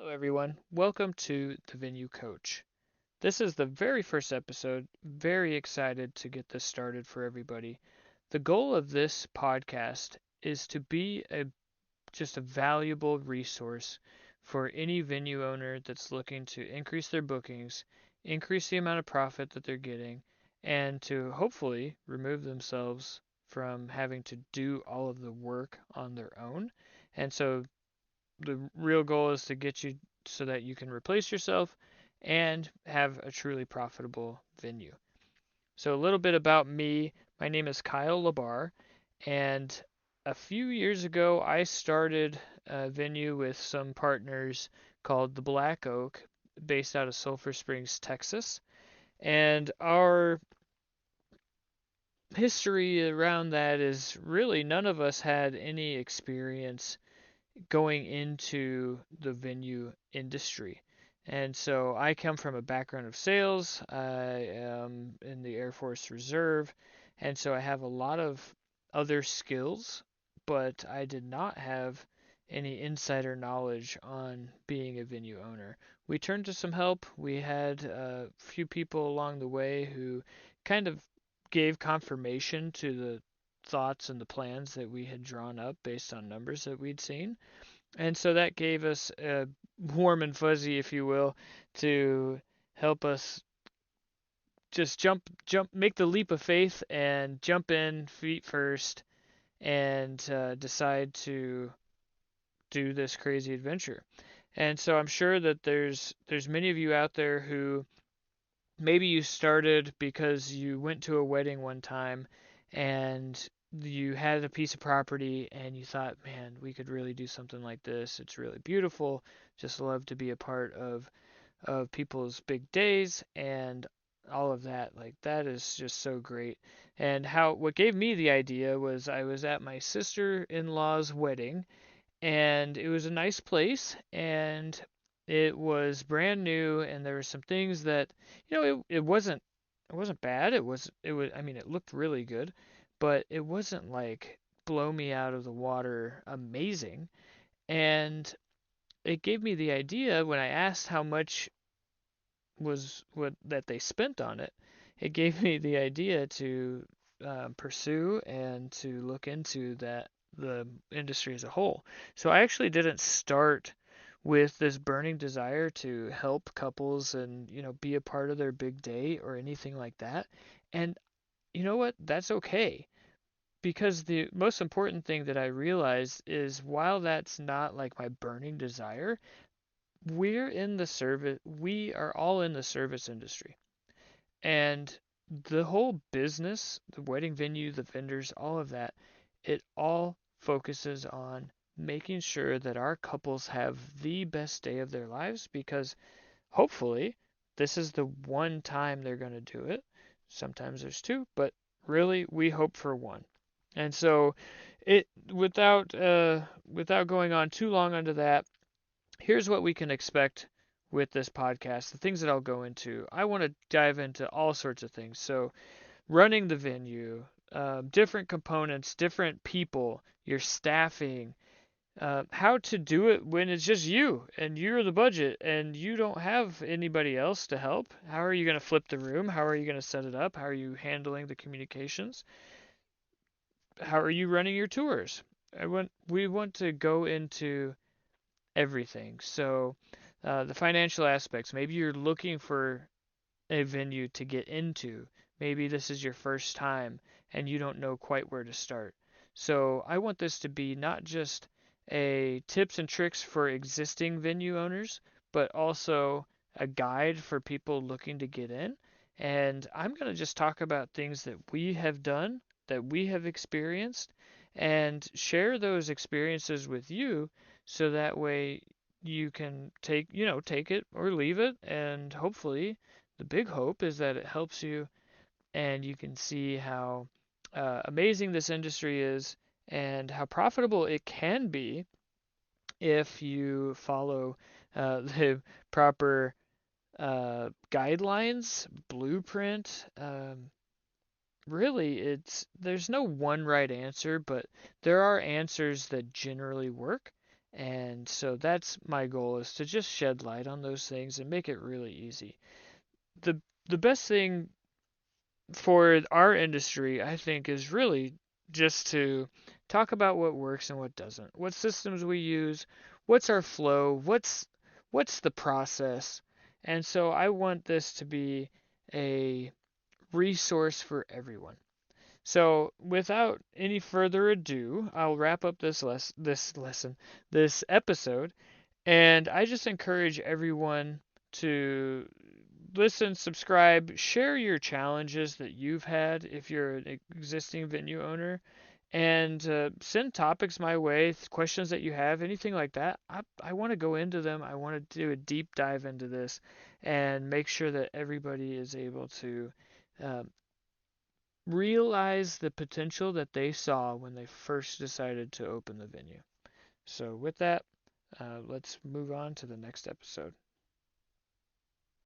Hello, everyone. Welcome to the Venue Coach. This is the very first episode. Very excited to get this started for everybody. The goal of this podcast is to be just a valuable resource for any venue owner that's looking to increase their bookings, increase the amount of profit that they're getting, and to hopefully remove themselves from having to do all of the work on their own. And so the real goal is to get you so that you can replace yourself and have a truly profitable venue. So, a little bit about me. My name is Kyle Labar, and a few years ago, I started a venue with some partners called the Black Oak, based out of Sulphur Springs, Texas. And our history around that is really none of us had any experience going into the venue industry. And so I come from a background of sales. I am in the Air Force Reserve, and so I have a lot of other skills, but I did not have any insider knowledge on being a venue owner. We turned to some help. We had a few people along the way who kind of gave confirmation to the thoughts and the plans that we had drawn up based on numbers that we'd seen. And so that gave us a warm and fuzzy, if you will, to help us just make the leap of faith and jump in feet first and decide to do this crazy adventure. And so I'm sure that there's many of you out there who maybe you started because you went to a wedding one time and you had a piece of property and you thought, man, we could really do something like this. It's really beautiful. Just love to be a part of people's big days and all of that. Like that is just so great. And how what gave me the idea was I was at my sister-in-law's wedding and it was a nice place and it was brand new and there were some things that it wasn't bad. It was I mean it looked really good, but it wasn't like blow me out of the water amazing. And it gave me the idea when I asked how much was what that they spent on it. It gave me the idea to pursue and to look into that the industry as a whole. So I actually didn't start with this burning desire to help couples and be a part of their big day or anything like that. And you know what? That's okay. Because the most important thing that I realized is while that's not like my burning desire, we are all in the service industry. And the whole business, the wedding venue, the vendors, all of that, it all focuses on making sure that our couples have the best day of their lives because hopefully this is the one time they're going to do it. Sometimes there's two, but really we hope for one. And so it without going on too long onto that, here's what we can expect with this podcast. The things that I'll go into. I want to dive into all sorts of things. So, running the venue, different components, different people, your staffing, how to do it when it's just you and you're the budget and you don't have anybody else to help. How are you going to flip the room? How are you going to set it up? How are you handling the communications? How are you running your tours? We want to go into everything. So, the financial aspects. Maybe you're looking for a venue to get into. Maybe this is your first time and you don't know quite where to start. So, I want this to be not just a tips and tricks for existing venue owners, but also a guide for people looking to get in. And I'm going to just talk about things that we have done, that we have experienced, and share those experiences with you so that way you can take it or leave it, and hopefully the big hope is that it helps you and you can see how amazing this industry is and how profitable it can be if you follow the proper guidelines, blueprint. Really, there's no one right answer, but there are answers that generally work, And so that's my goal, is to just shed light on those things and make it really easy. The the best thing for our industry, I think, is really just to talk about what works and what doesn't. What systems we use, what's our flow, what's the process. And so I want this to be a resource for everyone. So, without any further ado, I'll wrap up this episode, and I just encourage everyone to listen, subscribe, share your challenges that you've had if you're an existing venue owner, and send topics my way, questions that you have, anything like that. I want to go into them. I want to do a deep dive into this and make sure that everybody is able to um, realize the potential that they saw when they first decided to open the venue. So, with that, let's move on to the next episode.